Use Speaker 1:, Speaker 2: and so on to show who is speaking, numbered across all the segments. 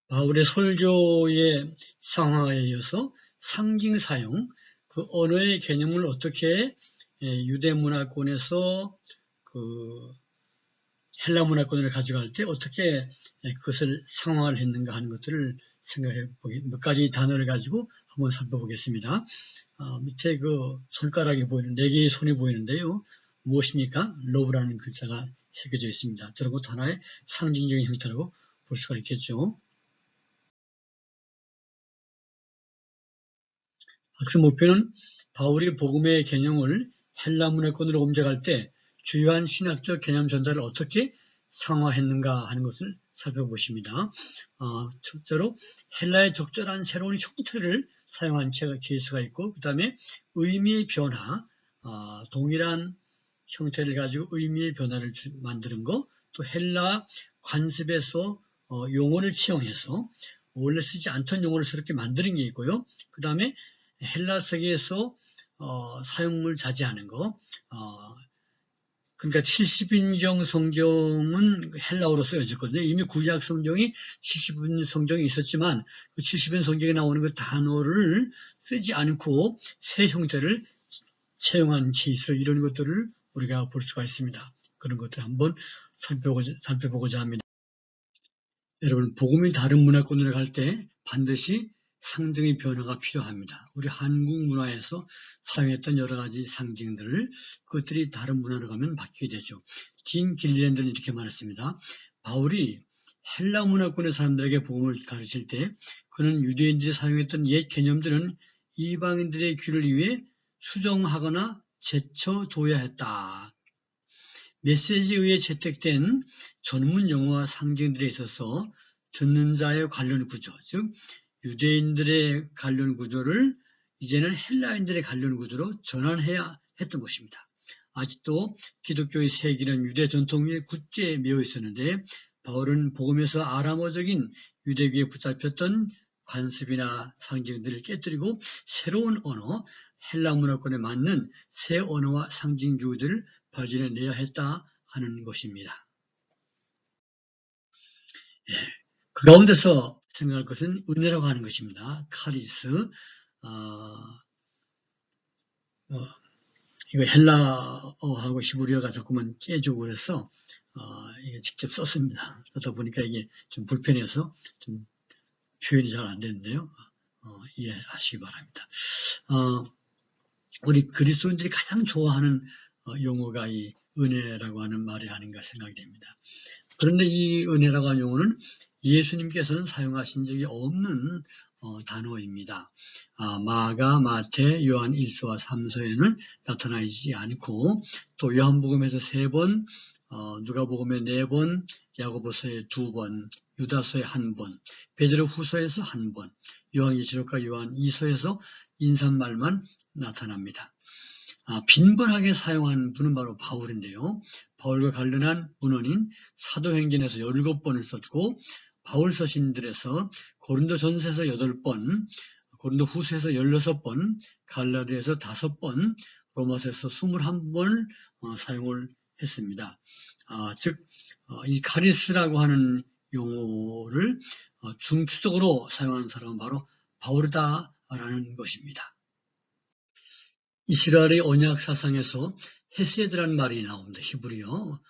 Speaker 1: 바울의 설교의 상황에 이어서 상징 사용, 그 언어의 개념을 어떻게 유대 문화권에서 그 헬라 문화권을 가져갈 때 어떻게 그것을 상황을 했는가 하는 것들을 생각해 보기, 몇 가지 단어를 가지고 한번 살펴보겠습니다. 밑에 그 손가락이 보이는, 4개의 손이 보이는데요. 무엇입니까? 러브라는 글자가 새겨져 있습니다. 저런 것도 하나의 상징적인 형태라고 볼 수가 있겠죠. 학습 목표는 바울이 복음의 개념을 헬라 문화권으로 옮겨갈 때 주요한 신학적 개념 전달을 어떻게 상화했는가 하는 것을 살펴보십니다. 첫째로 헬라의 적절한 새로운 형태를 사용한 케이스가 있고, 그 다음에 의미의 변화, 동일한 형태를 가지고 의미의 변화를 만드는 거, 또 헬라 관습에서 용어를 채용해서 원래 쓰지 않던 용어를 새롭게 만드는 게 있고요. 그 다음에 헬라 세계에서 사용을 자제하는 거. 그러니까 70인정 성경은 헬라어로 쓰여졌거든요. 이미 구약 성경이 70인 성경이 있었지만 그 70인 성경에 나오는 그 단어를 쓰지 않고 새 형태를 채용한 케이스, 이런 것들을 우리가 볼 수가 있습니다. 그런 것들을 한번 살펴보고자 합니다. 여러분, 복음이 다른 문화권으로 갈 때 반드시 상징의 변화가 필요합니다. 우리 한국 문화에서 사용했던 여러 가지 상징들을 그것들이 다른 문화로 가면 바뀌게 되죠. 딘 길리랜드는 이렇게 말했습니다. 바울이 헬라 문화권의 사람들에게 복음을 가르칠 때 그는 유대인들이 사용했던 옛 개념들은 이방인들의 귀를 위해 수정하거나 제쳐둬야 했다. 메시지에 의해 채택된 전문 용어와 상징들에 있어서 듣는 자의 관련 구조, 즉 유대인들의 관련 구조를 이제는 헬라인들의 관련 구조로 전환해야 했던 것입니다. 아직도 기독교의 세계는 유대 전통의 굳게 매여 있었는데 바울은 복음에서 아람어적인 유대교에 붙잡혔던 관습이나 상징들을 깨뜨리고 새로운 언어, 헬라 문화권에 맞는 새 언어와 상징주의들을 발전해내야 했다 하는 것입니다. 그 가운데서 생각할 것은 은혜라고 하는 것입니다. 카리스, 이거 헬라어하고 히브리어가 자꾸만 깨지고 그래서 이게 직접 썼습니다. 그러다 보니까 이게 좀 불편해서 좀 표현이 잘 안 되는데요. 이해하시기 바랍니다. 우리 그리스도인들이 가장 좋아하는 용어가 이 은혜라고 하는 말이 아닌가 생각이 됩니다. 그런데 이 은혜라고 하는 용어는 예수님께서는 사용하신 적이 없는 단어입니다. 마가, 마태, 요한 1서와 3서에는 나타나지 않고 또 요한복음에서 3번, 누가복음에 4번, 야고보서에 2번, 유다서에 1번, 베드로 후서에서 1번, 요한계시록과 요한 2서에서 인사말만 나타납니다. 빈번하게 사용한 분은 바로 바울인데요. 바울과 관련한 문헌인 사도행전에서 17번을 썼고 바울 서신들에서 고린도 전서에서 8번, 고린도 후서에서 16번, 갈라디아에서 5번, 로마서에서 21번을 사용을 했습니다. 즉, 이 카리스라고 하는 용어를 중추적으로 사용한 사람은 바로 바울이다라는 것입니다. 이스라엘의 언약 사상에서 헤세드라는 말이 나옵니다. 히브리어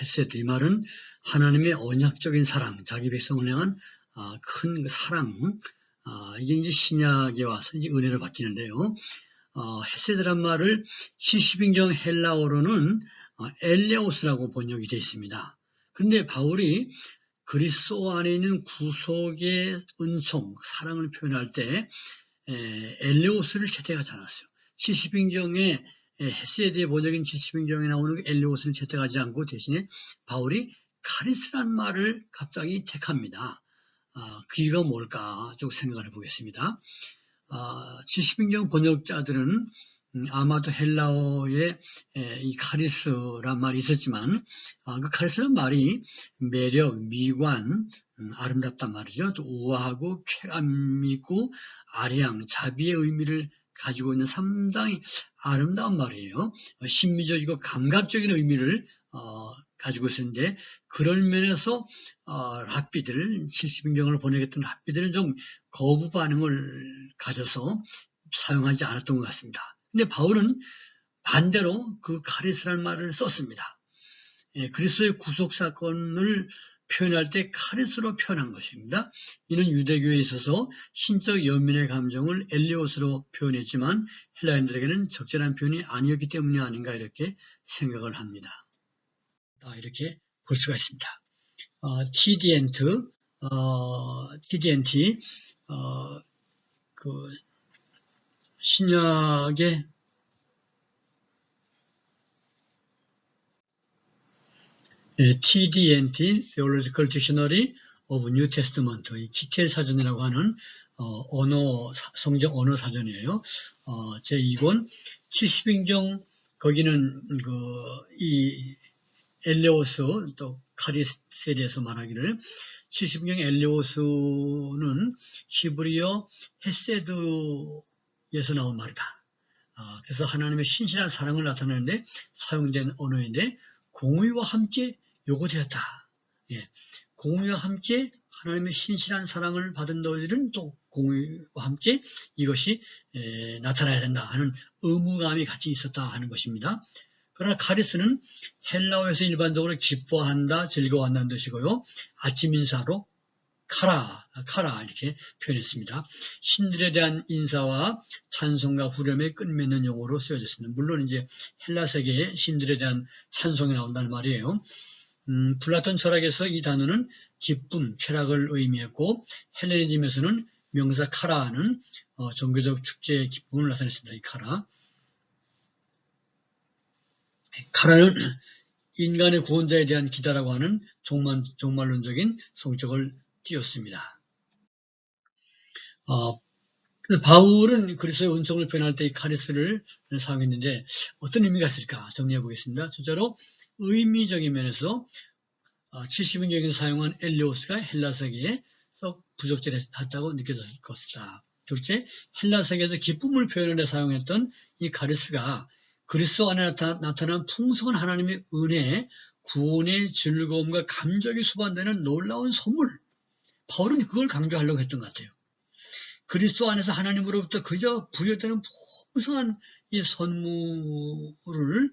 Speaker 1: 헤세드, 이 말은 하나님의 언약적인 사랑, 자기 백성을 향한 큰 사랑, 이게 이제 신약에 와서 이제 은혜를 바뀌는데요. 헤세드란 말을 70인정 헬라어로는 엘레오스라고 번역이 되어 있습니다. 그런데 바울이 그리스도 안에 있는 구속의 은총, 사랑을 표현할 때 엘레오스를 채택하지 않았어요. 70인정에 헤세드의 번역인 70인정에 나오는 엘레오스를 채택하지 않고 대신에 바울이 카리스란 말을 갑자기 택합니다. 그 이유가 뭘까 쭉 생각을 해보겠습니다. 70인정 번역자들은 아마도 헬라어에 이 카리스란 말이 있었지만 그 카리스란 말이 매력, 미관, 아름답단 말이죠. 또 우아하고 쾌감 있고 아량, 자비의 의미를 가지고 있는 상당히 아름다운 말이에요. 심미적이고 감각적인 의미를 가지고 있었는데 그런 면에서 랍비들 70인경을 번역했던 랍비들은 좀 거부 반응을 가져서 사용하지 않았던 것 같습니다. 근데 바울은 반대로 그 카리스라는 말을 썼습니다. 그리스도의 구속 사건을 표현할 때 카리스로 표현한 것입니다. 이는 유대교에 있어서 신적 연민의 감정을 엘리오스로 표현했지만 헬라인들에게는 적절한 표현이 아니었기 때문이 아닌가 이렇게 생각을 합니다. 이렇게 볼 수가 있습니다. TDNT, 그 신약의 TDNT, Theological Dictionary of New Testament, 이 기켈 사전이라고 하는 성경 언어 사전이에요. 제2권 70인경 거기는 이 엘레오스 또 카리스에 대해서 말하기를 70인경 엘레오스는 히브리어 헤세드에서 나온 말이다. 그래서 하나님의 신실한 사랑을 나타내는데 사용된 언어인데 공의와 함께 요구되었다. 공의와 함께 하나님의 신실한 사랑을 받은 너희들은 또 공의와 함께 이것이 나타나야 된다 하는 의무감이 같이 있었다 하는 것입니다. 그러나 카리스는 헬라어에서 일반적으로 기뻐한다, 즐거워한다는 뜻이고요. 아침 인사로 카라 이렇게 표현했습니다. 신들에 대한 인사와 찬송과 후렴에 끝맺는 용어로 쓰여졌습니다. 물론 이제 헬라 세계에 신들에 대한 찬송이 나온다는 말이에요. 플라톤 철학에서 이 단어는 기쁨, 쾌락을 의미했고 헬레니즘에서는 명사 카라는 종교적 축제의 기쁨을 나타냈습니다. 이 카라는 인간의 구원자에 대한 기다라고 하는 종말론적인 성격을 띄었습니다. 바울은 그리스도의 은총을 표현할 때 이 카리스를 사용했는데 어떤 의미가 있을까 정리해 보겠습니다. 첫째로 의미적인 면에서 70인경에서 사용한 엘리오스가 헬라세계에 부적절했다고 느껴졌을 것이다. 둘째, 헬라세계에서 기쁨을 표현하는 데 사용했던 이 카리스가 그리스도 안에 나타난 풍성한 하나님의 은혜, 구원의 즐거움과 감격이 수반되는 놀라운 선물. 바울은 그걸 강조하려고 했던 것 같아요. 그리스도 안에서 하나님으로부터 그저 부여되는 풍성한 이 선물을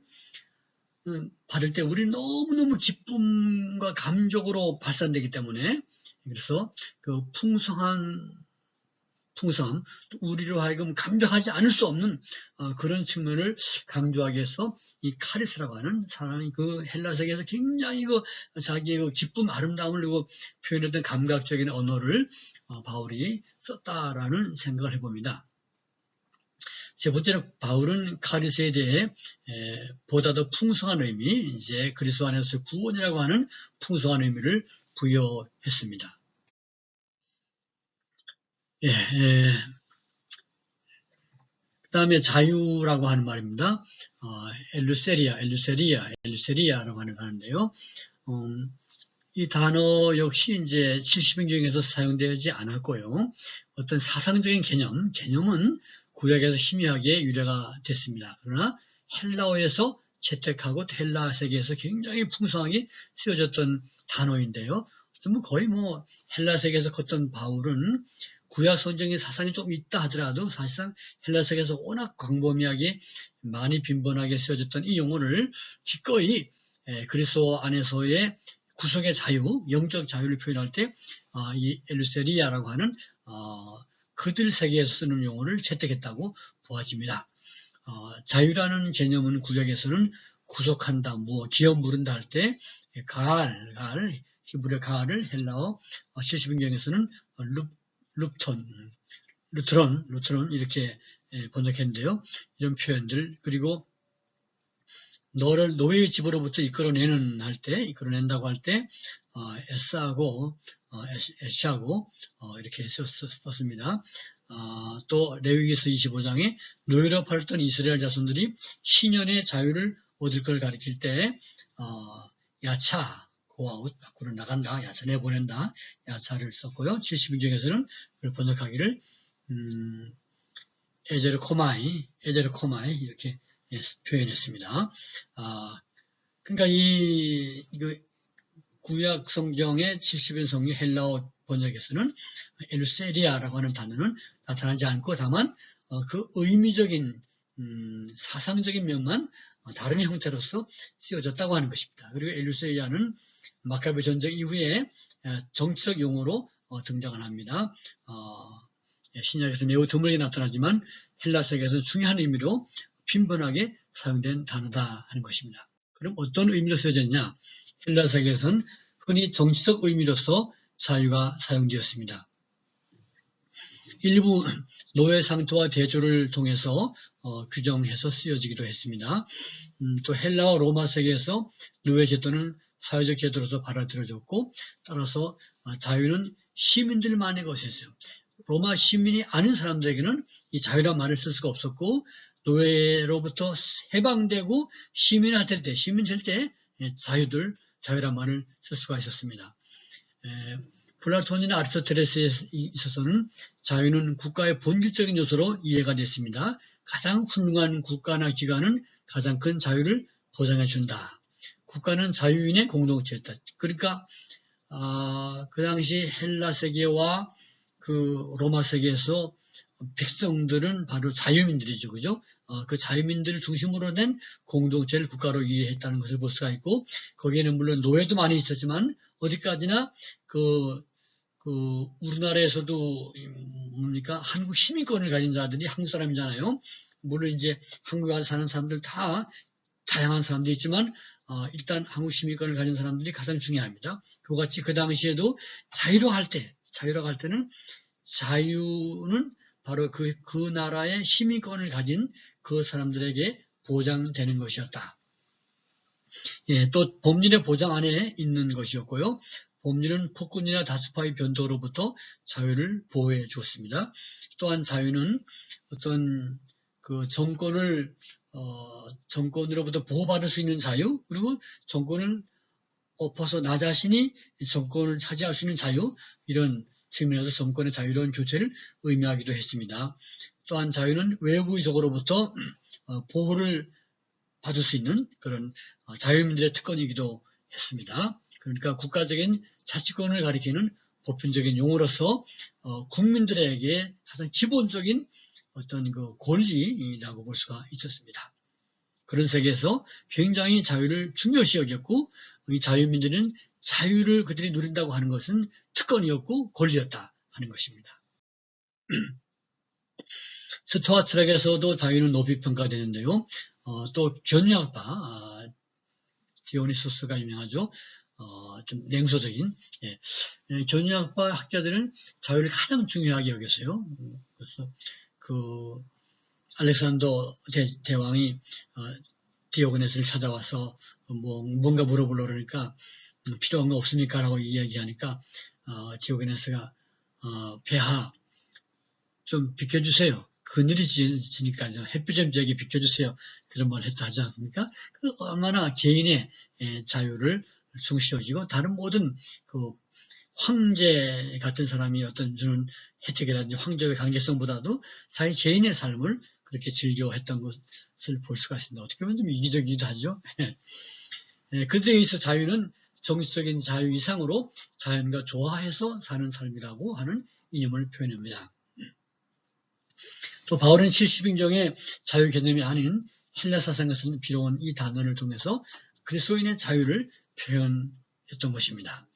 Speaker 1: 받을 때 우리 너무너무 기쁨과 감격으로 발산되기 때문에 그래서 그 풍성함, 우리로 하여금 감격하지 않을 수 없는 그런 측면을 강조하기 위해서 이 카리스라고 하는 사람이 그 헬라 세계에서 굉장히 자기의 그 기쁨, 아름다움을 표현했던 감각적인 언어를 바울이 썼다라는 생각을 해봅니다. 세 번째로 바울은 카리스에 대해 보다 더 풍성한 의미, 이제 그리스도 안에서 구원이라고 하는 풍성한 의미를 부여했습니다. 그 다음에 자유라고 하는 말입니다. 엘루세리아라고 하는데요. 이 단어 역시 이제 70인경에서 사용되지 않았고요. 어떤 사상적인 개념은 구약에서 희미하게 유래가 됐습니다. 그러나 헬라어에서 채택하고 헬라 세계에서 굉장히 풍성하게 쓰여졌던 단어인데요. 거의 헬라 세계에서 컸던 바울은 구약 성경의 사상이 좀 있다 하더라도 사실상 헬라 세계에서 워낙 광범위하게 많이 빈번하게 쓰여졌던 이 용어를 기꺼이 그리스도 안에서의 구속의 자유, 영적 자유를 표현할 때 이 엘루세리아라고 하는 그들 세계에서 쓰는 용어를 채택했다고 보아집니다. 자유라는 개념은 구약에서는 구속한다, 기업 무른다 할 때 가알, 히브리 가알을 헬라어 70인경에서는 루트론 이렇게 번역했는데요. 이런 표현들 그리고 너를 노예의 집으로부터 이끌어낸다고 할 때 에스하고 이렇게 썼습니다. 또 레위기서 25장에 노예로 팔던 이스라엘 자손들이 신년의 자유를 얻을 걸 가리킬 때 야차 고아웃 밖으로 나간다, 야차 내보낸다, 야차를 썼고요. 70인경에서는 그걸 번역하기를 에제르코마이 이렇게 표현했습니다. 그러니까 이거 구약 성경의 70인 성경 헬라어 번역에서는 엘루세리아라고 하는 단어는 나타나지 않고 다만 그 의미적인 사상적인 면만 다른 형태로서 쓰여졌다고 하는 것입니다. 그리고 엘루세리아는 마카베 전쟁 이후에 정치적 용어로 등장을 합니다. 신약에서 매우 드물게 나타나지만 헬라서에서는 중요한 의미로 빈번하게 사용된 단어다 하는 것입니다. 그럼 어떤 의미로 쓰여졌냐? 헬라서에서는 흔히 정치적 의미로서 자유가 사용되었습니다. 일부 노예 상투와 대조를 통해서 규정해서 쓰여지기도 했습니다. 또 헬라와 로마 세계에서 노예 제도는 사회적 제도로서 받아들여졌고 따라서 자유는 시민들만의 것이었어요. 로마 시민이 아닌 사람들에게는 이 자유란 말을 쓸 수가 없었고 노예로부터 해방되고 시민이 될 때, 시민 될 때 자유란 말을 쓸 수가 있었습니다. 플라톤이나 아리스토텔레스에 있어서는 자유는 국가의 본질적인 요소로 이해가 됐습니다. 가장 훌륭한 국가나 기관은 가장 큰 자유를 보장해 준다. 국가는 자유인의 공동체였다. 그러니까 그 당시 헬라 세계와 그 로마 세계에서 백성들은 바로 자유민들이죠. 그죠? 그 자유민들을 중심으로 된 공동체를 국가로 이해했다는 것을 볼 수가 있고, 거기에는 물론 노예도 많이 있었지만, 어디까지나 우리나라에서도 뭡니까? 한국 시민권을 가진 자들이 한국 사람이잖아요. 물론 이제 한국에 와서 사는 사람들 다 다양한 사람도 있지만, 일단 한국 시민권을 가진 사람들이 가장 중요합니다. 그와 같이 그 당시에도 자유라고 할 때는 자유는 바로 그 나라의 시민권을 가진 그 사람들에게 보장되는 것이었다. 예, 또 법률의 보장 안에 있는 것이었고요. 법률은 폭군이나 다수파의 변동으로부터 자유를 보호해 주었습니다. 또한 자유는 어떤 그 정권으로부터 보호받을 수 있는 자유, 그리고 정권을 엎어서 나 자신이 정권을 차지할 수 있는 자유, 이런 측면에서 정권의 자유로운 교체를 의미하기도 했습니다. 또한 자유는 외부 위적으로부터 보호를 받을 수 있는 그런 자유민들의 특권이기도 했습니다. 그러니까 국가적인 자치권을 가리키는 보편적인 용어로서 국민들에게 가장 기본적인 어떤 그 권리라고 볼 수가 있었습니다. 그런 세계에서 굉장히 자유를 중요시 여겼고, 이 자유민들은 자유를 그들이 누린다고 하는 것은 특권이었고 권리였다 하는 것입니다. 스토아트락에서도 자유는 높이 평가되는데요. 또 견유학파 디오니소스가 유명하죠. 좀 냉소적인 견유학파 학자들은 자유를 가장 중요하게 여겼어요. 그래서 그 알렉산더 대왕이 디오게네스를 찾아와서 뭔가 물어보려고 그러니까 필요한 거 없습니까? 라고 이야기하니까 디오게네스가 폐하 좀 비켜주세요. 그늘이 지니까 햇빛 좀 저기 비켜주세요. 그런 말을 하지 않습니까? 그 얼마나 개인의 자유를 충실해지고 다른 모든 그 황제 같은 사람이 어떤 주는 혜택이라든지 황제의 강제성보다도 자기 개인의 삶을 그렇게 즐겨했던 것을 볼 수가 있습니다. 어떻게 보면 좀 이기적이기도 하죠. 그들에 있어 자유는 정치적인 자유 이상으로 자연과 조화해서 사는 삶이라고 하는 이념을 표현합니다. 또 바울은 70인경의 자유 개념이 아닌 헬라 사상에서 빌어온 이 단어를 통해서 그리스도인의 자유를 표현했던 것입니다.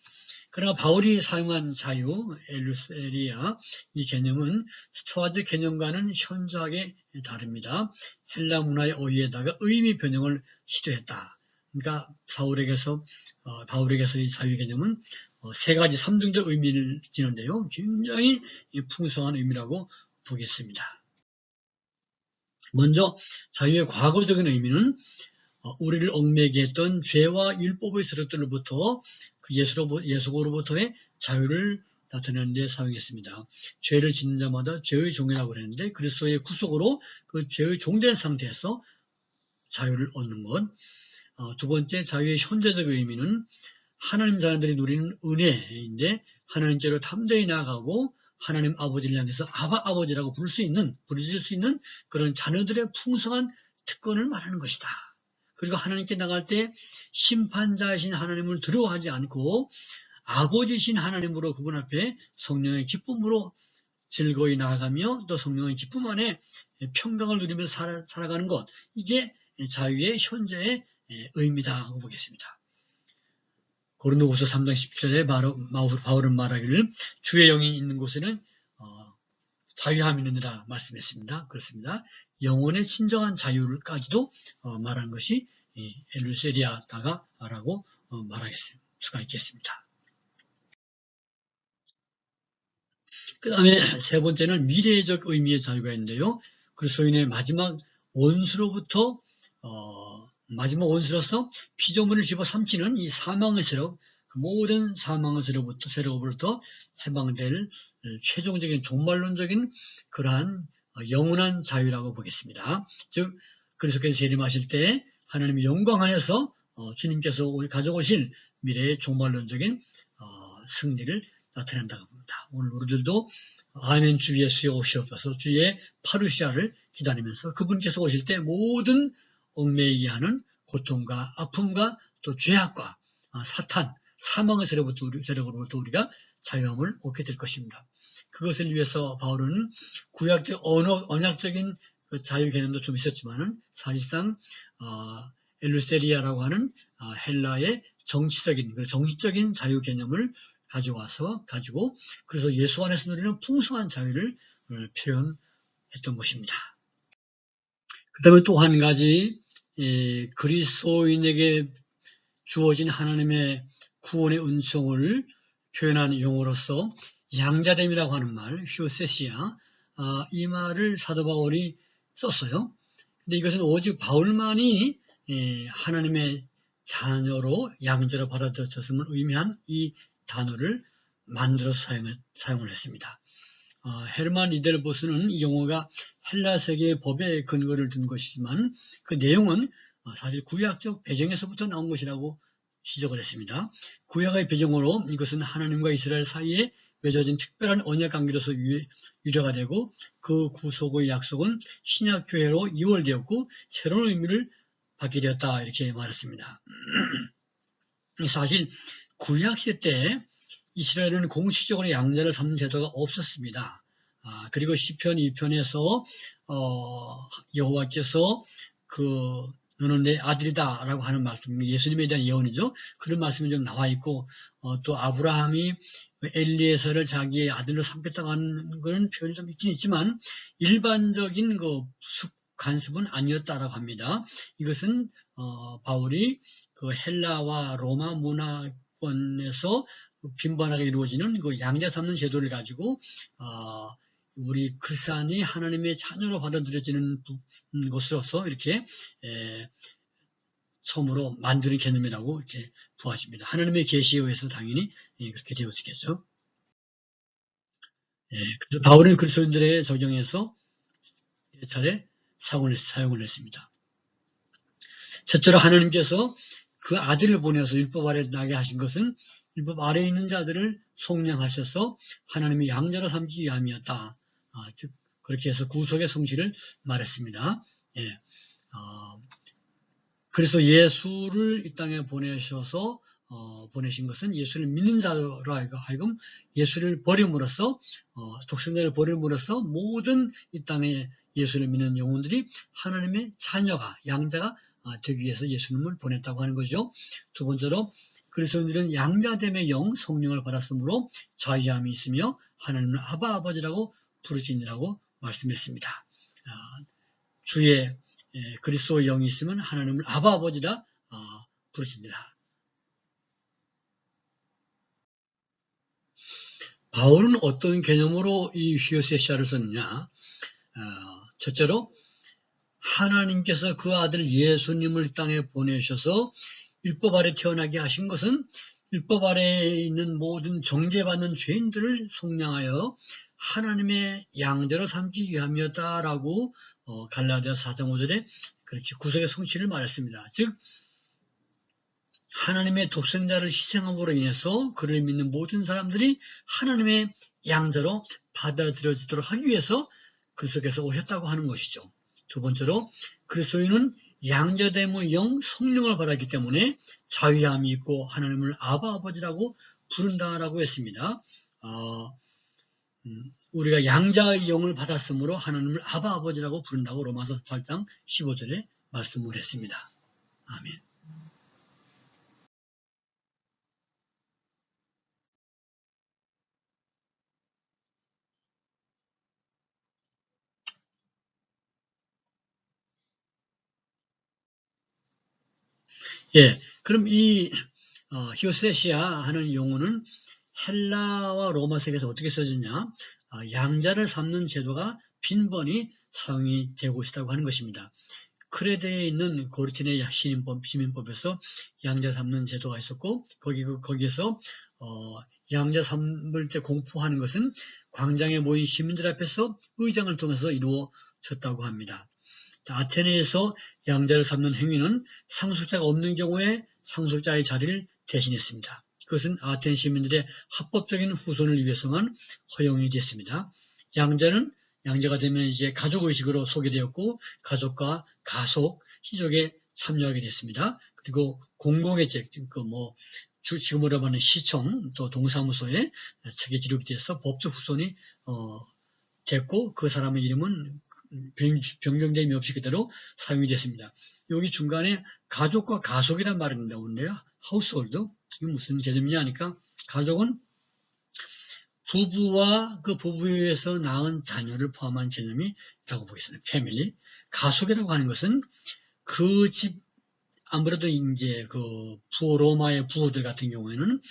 Speaker 1: 그러나 바울이 사용한 자유, 엘루세리아, 이 개념은 스토아즈 개념과는 현저하게 다릅니다. 헬라 문화의 어휘에다가 의미 변형을 시도했다. 그러니까 바울에게서 이 자유 개념은 세 가지 3중적 의미를 지는데요. 굉장히 풍성한 의미라고 보겠습니다. 먼저 자유의 과거적인 의미는 우리를 얽매게 했던 죄와 율법의 세력들로부터 그 예수로부터의 자유를 나타내는 데 사용했습니다. 죄를 짓는 자마다 죄의 종이라고 그랬는데 그리스도의 구속으로 그 죄의 종된 상태에서 자유를 얻는 것. 두 번째, 자유의 현재적 의미는 하나님 자녀들이 누리는 은혜인데 하나님께로 담대히 나아가고 하나님 아버지를 향해서 아버지라고 부르질 수 있는 그런 자녀들의 풍성한 특권을 말하는 것이다. 그리고 하나님께 나갈 때 심판자이신 하나님을 두려워하지 않고 아버지신 하나님으로 그분 앞에 성령의 기쁨으로 즐거이 나아가며 또 성령의 기쁨 안에 평강을 누리면서 살아가는 것, 이게 자유의 현재의 의미다고 보겠습니다. 고린도후서 3장 10절에 바울은 말하기를 주의 영이 있는 곳에는 자유함이 있느니라 말씀했습니다. 그렇습니다. 영혼의 진정한 자유를까지도 말하는 것이 엘루세리아다라고 말할 수가 있겠습니다. 그 다음에 세 번째는 미래적 의미의 자유가 있는데요. 그리스도인의 마지막 원수로서 피조물을 집어삼키는 이 사망의 세력, 그 모든 사망의 세력으로부터 해방될 최종적인 종말론적인 그러한 영원한 자유라고 보겠습니다. 즉 그리스도께서 재림하실 때 하나님의 영광 안에서 주님께서 가져오실 미래의 종말론적인 승리를 나타낸다고 봅니다. 오늘 우리들도 아멘 주 예수의 오시옵소서, 주의 파루시아를 기다리면서 그분께서 오실 때 모든 얽매이게 하는 고통과 아픔과 또 죄악과 사탄, 사망의 세력으로부터 우리가 자유함을 얻게 될 것입니다. 그것을 위해서 바울은 구약적 언약적인 그 자유 개념도 좀 있었지만은 사실상 엘루세리아라고 하는 헬라의 정치적인 자유 개념을 가지고 그래서 예수 안에서 누리는 풍성한 자유를 표현했던 것입니다. 그 다음에 또 한 가지 그리스도인에게 주어진 하나님의 구원의 은총을 표현한 용어로서 양자됨이라고 하는 말, 휴세시아, 이 말을 사도 바울이 썼어요. 근데 이것은 오직 바울만이 하나님의 자녀로 양자로 받아들여졌음을 의미한 이 단어를 만들어서 사용을 했습니다. 헤르만 리델보스는 이 용어가 헬라 세계의 법에 근거를 둔 것이지만 그 내용은 사실 구약적 배경에서부터 나온 것이라고 지적을 했습니다. 구약의 배경으로 이것은 하나님과 이스라엘 사이에 맺어진 특별한 언약 관계로서 유래가 되고 그 구속의 약속은 신약 교회로 이월되었고 새로운 의미를 받게 되었다, 이렇게 말했습니다. 사실 구약 시대 때 이스라엘은 공식적으로 양자를 삼는 제도가 없었습니다. 그리고 시편 2편에서 여호와께서 너는 내 아들이다 라고 하는 말씀, 예수님에 대한 예언이죠. 그런 말씀이 좀 나와 있고 또 아브라함이 엘리에서를 자기의 아들로 삼겠다고 하는 그런 표현이 좀 있긴 있지만 일반적인 간습은 아니었다라고 합니다. 이것은 바울이 그 헬라와 로마 문화권에서 빈번하게 이루어지는 그 양자 삼는 제도를 가지고 우리 크리스찬이 하나님의 자녀로 받아들여지는 것으로서 이렇게 처음으로 만드는 개념이라고 이렇게 부하십니다. 하나님의 계시에 의해서 당연히 그렇게 되어지겠죠. 그래서 바울은 그리스도인들의 적용해서 몇 차례 사용을 했습니다. 첫째로 하나님께서 그 아들을 보내서 율법 아래 나게 하신 것은 율법 아래에 있는 자들을 속량하셔서 하나님의 양자로 삼기 위함이었다. 즉 그렇게 해서 구속의 성취를 말했습니다. 그래서 예수를 이 땅에 보내셔서 보내신 것은 예수를 믿는 자로 하여금 예수를 버림으로써 독생자를 버림으로써 모든 이 땅에 예수를 믿는 영혼들이 하나님의 자녀가 양자가 되기 위해서 예수님을 보냈다고 하는 거죠. 두 번째로 그리스도인들은 양자됨의 영 성령을 받았으므로 자유함이 있으며 하나님을 아바 아버지라고 부르짖으라고 말씀했습니다. 주의 그리스도의 영이 있으면 하나님을 아바 아버지라 부르십니다. 바울은 어떤 개념으로 이 휴세시아를 썼느냐? 첫째로 하나님께서 그 아들 예수님을 땅에 보내셔서 율법 아래 태어나게 하신 것은 율법 아래에 있는 모든 정죄받는 죄인들을 속량하여 하나님의 양자로 삼기 위함이었다라고 갈라디아서 4장 5절에 그렇게 구속의 성취를 말했습니다. 즉 하나님의 독생자를 희생함으로 인해서 그를 믿는 모든 사람들이 하나님의 양자로 받아들여지도록 하기 위해서 그리스도께서 오셨다고 하는 것이죠. 두 번째로 그리스도인은 양자됨의 영 성령을 받았기 때문에 자유함이 있고 하나님을 아바 아버지라고 부른다라고 했습니다. 우리가 양자의 영을 받았으므로 하나님을 아바 아버지라고 부른다고 로마서 8장 15절에 말씀을 했습니다. 아멘. 예, 그럼 이 히오세시아 하는 용어는 헬라와 로마색에서 어떻게 써졌냐? 양자를 삼는 제도가 빈번히 사용이 되고 있다고 하는 것입니다. 크레데에 있는 고르틴의 시민법에서 양자 삼는 제도가 있었고 거기에서 양자 삼을 때 공포하는 것은 광장에 모인 시민들 앞에서 의장을 통해서 이루어졌다고 합니다. 아테네에서 양자를 삼는 행위는 상속자가 없는 경우에 상속자의 자리를 대신했습니다. 그것은 아테네 시민들의 합법적인 후손을 위해서만 허용이 됐습니다. 양자가 되면 이제 가족의식으로 소개되었고 가족과 가속, 시족에 참여하게 됐습니다. 그리고 공공의 책, 지금으로 말하는 시청, 또 동사무소에 책에 기록돼서 법적 후손이 됐고 그 사람의 이름은 변경됨이 없이 그대로 사용이 됐습니다. 여기 중간에 가족과 가속이라는 말이 나오는데요. 하우스홀드. 이게 무슨 개념이냐 하니까 가족은 부부와 그 부부에서 낳은 자녀를 포함한 개념이라고 보겠습니다. 패밀리. 가속이라고 하는 것은 그 집, 아무래도 이제 그 로마의 부호들 같은 경우에는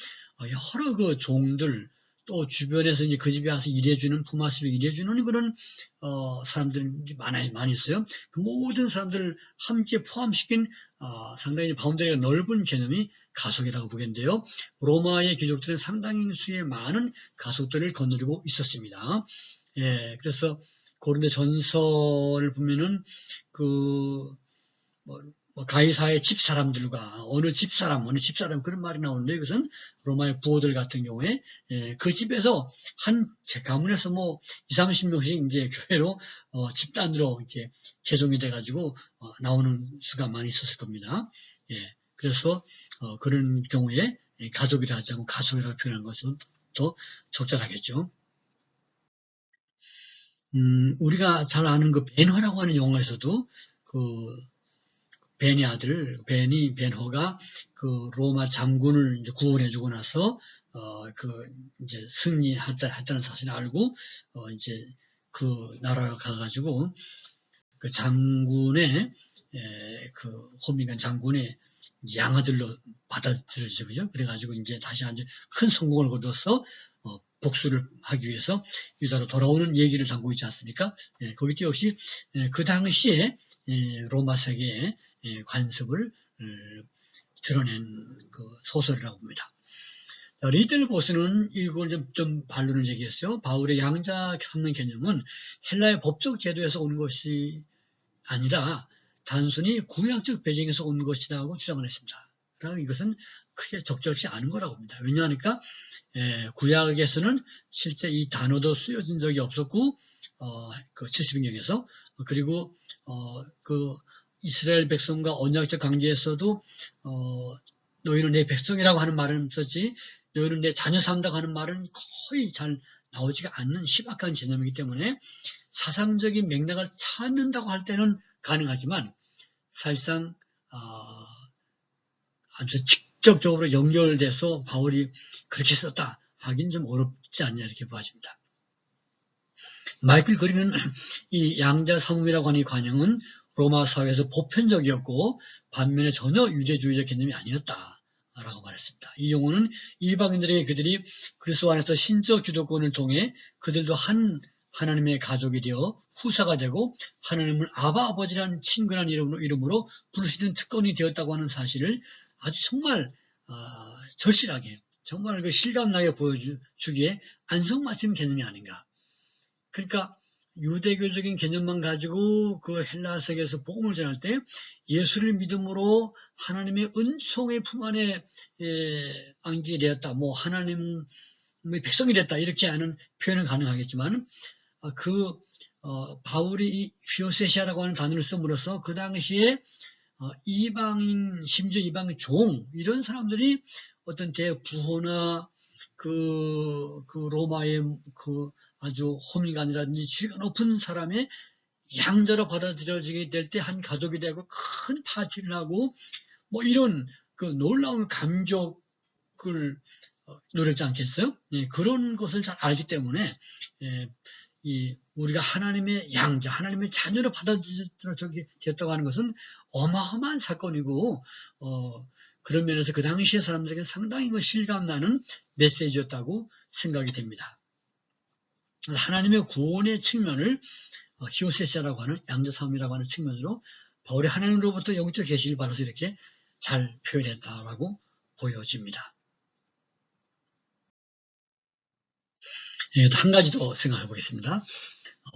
Speaker 1: 여러 그 종들, 또 주변에서 이제 그 집에 와서 일해주는, 품앗이로 일해주는 그런, 사람들이 많이 있어요. 그 모든 사람들을 함께 포함시킨, 상당히 바운더리가 넓은 개념이 가속이라고 보겠는데요. 로마의 귀족들은 상당히 수의 많은 가속들을 거느리고 있었습니다. 예, 그래서 고린도 전서를 보면은 가이사의 집사람들과 어느 집사람 그런 말이 나오는데 이것은 로마의 부호들 같은 경우에 그 집에서 한 가문에서 20-30명씩 이제 교회로 집단으로 이렇게 개종이 돼가지고 나오는 수가 많이 있었을 겁니다. 예, 그래서 그런 경우에 가족이라 하지 않고 가족이라고 표현하는 것은 더 적절하겠죠. 우리가 잘 아는 그 벤허라고 하는 영화에서도 벤허가 그 로마 장군을 이제 구원해주고 나서 이제 승리했다는 사실을 알고 이제 그 나라로 가가지고 그 장군의 그 호민간 장군의 양아들로 받아들여지죠, 그죠? 그래가지고 이제 다시 아주 큰 성공을 거둬서 복수를 하기 위해서 유다로 돌아오는 얘기를 담고 있지 않습니까? 거기도 역시 그 당시에 로마 세계의 관습을 드러낸 그 소설이라고 봅니다. 리들보스는 이걸 좀 반론을 제기했어요. 바울의 양자 삼는 개념은 헬라의 법적 제도에서 온 것이 아니라 단순히 구약적 배경에서 온 것이라고 주장을 했습니다. 그러나 이것은 크게 적절치 않은 거라고 봅니다. 왜냐하니까 구약에서는 실제 이 단어도 쓰여진 적이 없었고 그 70인경에서 그리고 그 이스라엘 백성과 언약적 관계에서도 너희는 내 백성이라고 하는 말은 없었지 너희는 내 자녀 삼다고 하는 말은 거의 잘 나오지가 않는 희박한 개념이기 때문에 사상적인 맥락을 찾는다고 할 때는 가능하지만 사실상 아주 직접적으로 연결돼서 바울이 그렇게 썼다 하긴 좀 어렵지 않냐 이렇게 보아집니다. 마이클 그린은 이 양자 삼음이라고 하는 이 관념은 로마 사회에서 보편적이었고 반면에 전혀 유대주의적 개념이 아니었다라고 말했습니다. 이 용어는 이방인들에게 그들이 그리스도 안에서 신적 주도권을 통해 그들도 하나님의 가족이 되어 후사가 되고 하나님을 아바 아버지라는 친근한 이름으로 부르시는 특권이 되었다고 하는 사실을 아주 정말 절실하게 정말 그 실감나게 보여주기에 안성맞춤 개념이 아닌가. 그러니까 유대교적인 개념만 가지고 그 헬라 세계에서 복음을 전할 때 예수를 믿음으로 하나님의 은총의 품 안에 안기게 되었다. 하나님의 백성이 됐다. 이렇게 하는 표현은 가능하겠지만 바울이 이 휘오세시아라고 하는 단어를 씀으로써 그 당시에 이방인, 심지어 이방인 종, 이런 사람들이 어떤 대부호나 그 로마의 그 아주 호민관이라든지 지위가 높은 사람의 양자로 받아들여지게 될 때 한 가족이 되고 큰 파티를 하고 뭐 이런 그 놀라운 감격을 누렸지 않겠어요? 예, 그런 것을 잘 알기 때문에 우리가 하나님의 양자, 하나님의 자녀로 받아들여지게 됐다고 하는 것은 어마어마한 사건이고 그런 면에서 그 당시의 사람들에게 상당히 실감나는 메시지였다고 생각이 됩니다. 하나님의 구원의 측면을 히오세시아라고 하는 양자사움이라고 하는 측면으로 바울이 하나님으로부터 영적 계시를 받아서 이렇게 잘 표현했다라고 보여집니다. 한 가지 더 생각해 보겠습니다.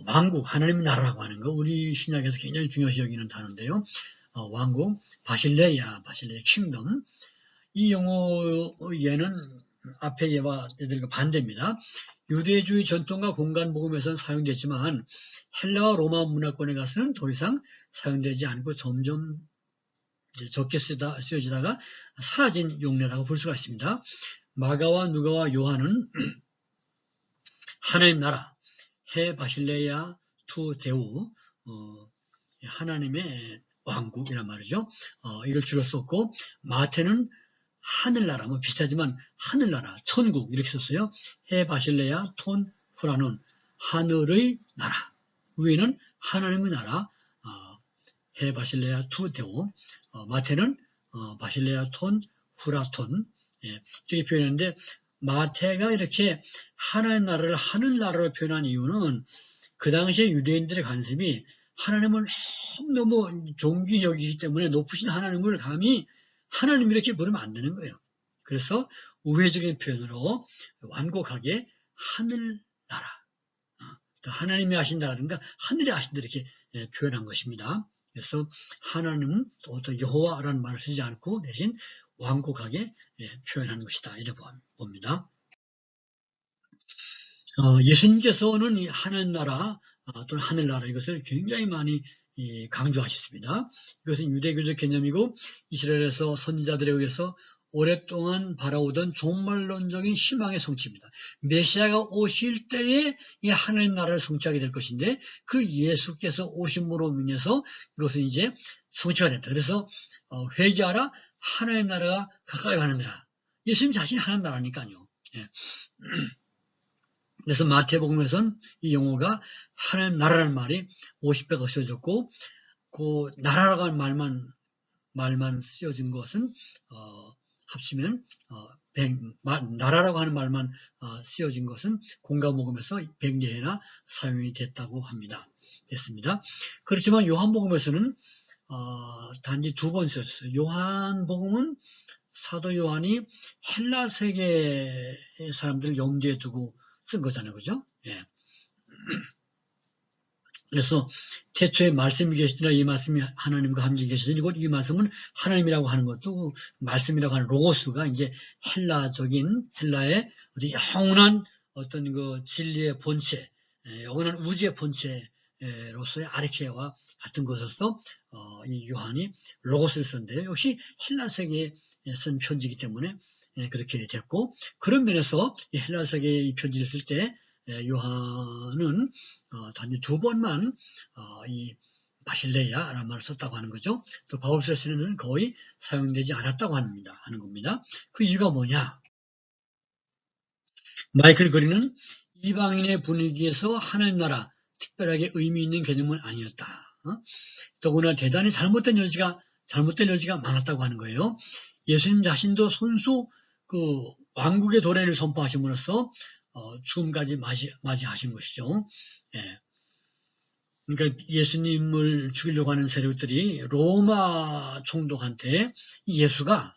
Speaker 1: 왕국, 하나님의 나라라고 하는 거, 우리 신약에서 굉장히 중요시 여기는 단어인데요. 왕국, 바실레야, 킹덤. 이 용어에는 앞의 예와 얘들과 반대입니다. 유대주의 전통과 공간 복음에서는 사용됐지만 헬라와 로마 문화권에 가서는 더 이상 사용되지 않고 점점 적게 쓰여지다가 사라진 용례라고 볼 수가 있습니다. 마가와 누가와 요한은 하나님 나라, 해 바실레야 투 데우, 하나님의 왕국이란 말이죠. 이걸 주로 썼고, 마태는 하늘나라, 뭐 비슷하지만 하늘나라, 천국 이렇게 썼어요. 해 바실레야 톤 후라논, 하늘의 나라. 위에는 하나님의 나라, 해 바실레야 투 데우, 마태는 바실레야 톤 후라톤, 이렇게 표현했는데, 마태가 이렇게 하나님 나라를 하늘나라로 표현한 이유는 그 당시에 유대인들의 관습이 하나님을 너무 존귀 여기기 때문에 높으신 하나님을 감히 하나님 이렇게 부르면 안 되는 거예요. 그래서 우회적인 표현으로 완곡하게 하늘나라, 하나님이 하신다 그러니까 하늘이 하신다 이렇게 표현한 것입니다. 그래서 하나님은 또 여호와라는 말을 쓰지 않고 대신 완곡하게 표현한 것이다 이렇게 봅니다. 예수님께서는 이 하늘나라 또는 하늘나라 이것을 굉장히 많이 강조하셨습니다. 이것은 유대교적 개념이고 이스라엘에서 선지자들에 의해서 오랫동안 바라오던 종말론적인 희망의 성취입니다. 메시아가 오실 때에 이 하나님 나라를 성취하게 될 것인데 그 예수께서 오심으로 인해서 이것은 이제 성취가 됐다. 그래서 회개하라 하나님 나라가 가까이 가느니라. 예수님 자신이 하나님 나라니까요. 예. 그래서 마태복음에서는 이 용어가 하나님 나라라는 말이 50배가 쓰여졌고 그 나라라고 하는 말만 쓰여진 것은 합치면 나라라고 하는 말만 쓰여진 것은 공가복음에서 100예나 사용이 됐다고 합니다. 됐습니다. 그렇지만 요한복음에서는 단지 2번 쓰였어요. 요한복음은 사도 요한이 헬라 세계의 사람들을 염두에 두고 쓴 거잖아요. 그죠? 예. 그래서 태초에 말씀이 계시더라 이 말씀이 하나님과 함께 계시더니 곧 이 말씀은 하나님이라고 하는 것도 말씀이라고 하는 로고스가 이제 헬라의 영원한 어떤 그 진리의 본체, 영원한 우주의 본체로서의 아르케와 같은 것으로서 이 요한이 로고스를 썼는데요. 역시 헬라 세계에 쓴 편지이기 때문에 그렇게 됐고 그런 면에서 이 헬라 세계에 이 편지를 쓸 때 요한은 단지 2번만 이 바실레야라는 말을 썼다고 하는 거죠. 또 바울서에서는 거의 사용되지 않았다고 하는 겁니다. 그 이유가 뭐냐? 마이클 그린은 이방인의 분위기에서 하나님 나라 특별하게 의미 있는 개념은 아니었다. 더구나 대단히 잘못된 여지가 많았다고 하는 거예요. 예수님 자신도 손수 그 왕국의 도래를 선포하심으로써 죽음까지 맞이하신 것이죠. 예. 그러니까 예수님을 죽이려고 하는 세력들이 로마 총독한테 예수가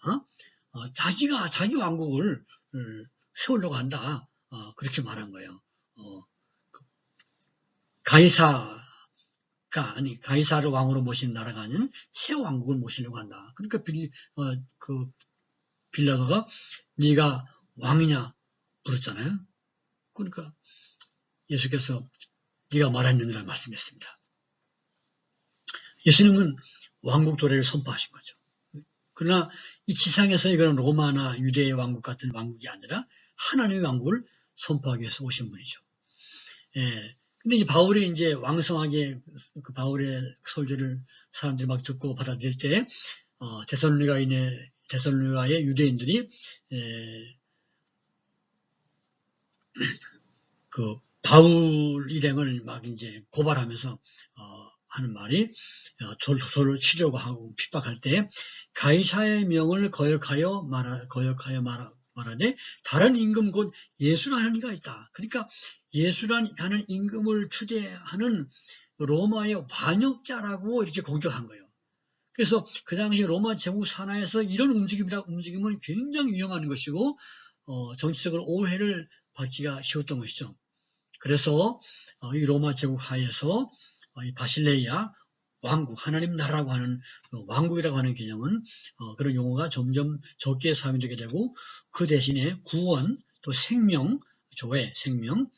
Speaker 1: 자기 왕국을 세우려고 한다. 그렇게 말한 거예요. 가이사를 왕으로 모시는 나라가 아닌 새 왕국을 모시려고 한다. 그러니까 빌라도가 네가 왕이냐 물었잖아요. 그러니까 예수께서 네가 말했느니라 말씀했습니다. 예수님은 왕국 도래를 선포하신 거죠. 그러나 이 지상에서 이거는 로마나 유대의 왕국 같은 왕국이 아니라 하나님의 왕국을 선포하기 위해서 오신 분이죠. 예. 근데 이 바울이 이제 왕성하게 그 바울의 설교를 사람들이 막 듣고 받아들일 때, 데살로니가의 유대인들이, 그 바울 일행을 막 이제 고발하면서, 하는 말이, 서로 치려고 하고 핍박할 때, 가이사의 명을 거역하여 말하되, 다른 임금 곧 예수라는 이가 있다. 그러니까 예수라는 임금을 추대하는 로마의 반역자라고 이렇게 공격한 거예요. 그래서 그 당시 로마 제국 산하에서 이런 움직임은 굉장히 위험한 것이고, 정치적으로 오해를 받기가 쉬웠던 것이죠. 그래서 이 로마 제국 하에서 이 바실레이아 왕국, 하나님 나라라고 하는 왕국이라고 하는 개념은 그런 용어가 점점 적게 사용되게 되고, 그 대신에 구원, 또 생명, 조회, 생명,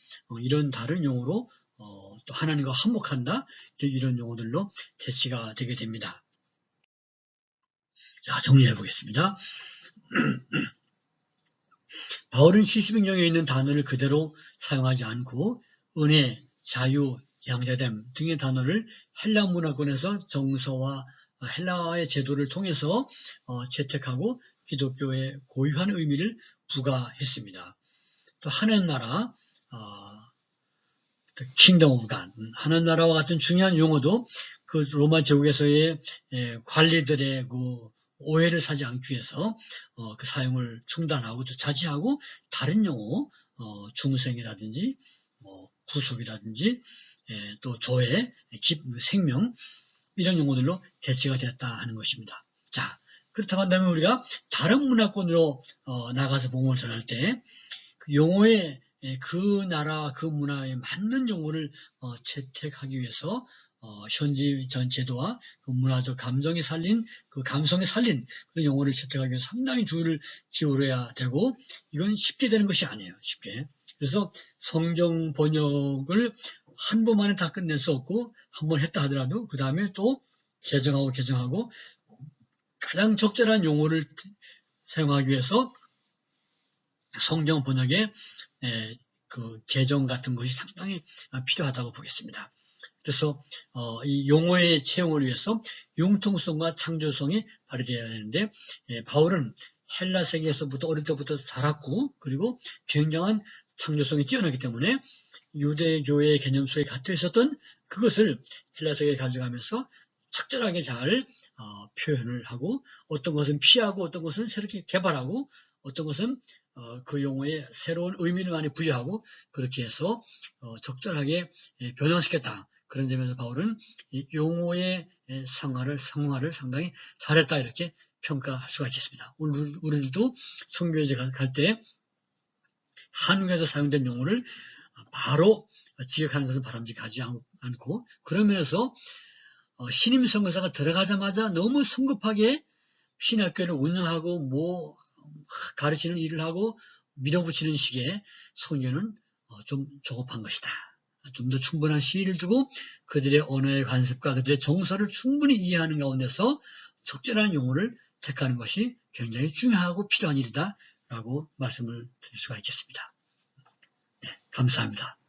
Speaker 1: 이런 다른 용어로 또 하나님과 한목한다, 이런 용어들로 대치가 되게 됩니다. 자, 정리해 보겠습니다. 바울은 시시명령에 있는 단어를 그대로 사용하지 않고 은혜, 자유, 양자됨 등의 단어를 헬라 문화권에서 정서와 헬라의 제도를 통해서 채택하고 기독교의 고유한 의미를 부과했습니다. 또 하나님 나라, 킹덤 오브 갓, 하나님 나라와 같은 중요한 용어도 그 로마 제국에서의 관리들의 그 오해를 사지 않기 위해서 그 사용을 중단하고 또 자제하고, 다른 용어, 중생이라든지 구속이라든지 또 조회, 생명, 이런 용어들로 대체가 됐다 하는 것입니다. 자, 그렇다고 한다면 우리가 다른 문화권으로 나가서 복음을 전할 때 그 용어에 그 나라 그 문화에 맞는 용어를 채택하기 위해서 현지 전 제도와 그 문화적 감정이 살린, 그 감성이 살린 그런 용어를 채택하기 위해서 상당히 주의를 기울여야 되고, 이건 쉽게 되는 것이 아니에요. 쉽게. 그래서 성경 번역을 한 번만에 다 끝낼 수 없고, 한 번 했다 하더라도 그 다음에 또 개정하고 가장 적절한 용어를 사용하기 위해서 성경 번역의 그 개정 같은 것이 상당히 필요하다고 보겠습니다. 그래서 이 용어의 채용을 위해서 융통성과 창조성이 발휘되어야 되는데, 바울은 헬라 세계에서부터 어릴 때부터 살았고, 그리고 굉장한 창조성이 뛰어나기 때문에 유대교의 개념 속에 갇혀 있었던 그것을 헬라 세계에 가져가면서 적절하게 잘 표현을 하고, 어떤 것은 피하고 어떤 것은 새롭게 개발하고, 어떤 것은 그 용어에 새로운 의미를 많이 부여하고, 그렇게 해서 적절하게 변형시켰다. 그런 점에서 바울은 이 용어의 성화를 상당히 잘했다, 이렇게 평가할 수가 있겠습니다. 우리들도 선교제 갈 때 한국에서 사용된 용어를 바로 지적하는 것은 바람직하지 않고, 그런 면에서 신임 선교사가 들어가자마자 너무 성급하게 신학교를 운영하고 가르치는 일을 하고 밀어붙이는 식의 선교는 좀 조급한 것이다. 좀 더 충분한 시일을 두고 그들의 언어의 관습과 그들의 정서를 충분히 이해하는 가운데서 적절한 용어를 택하는 것이 굉장히 중요하고 필요한 일이다 라고 말씀을 드릴 수가 있겠습니다. 네, 감사합니다.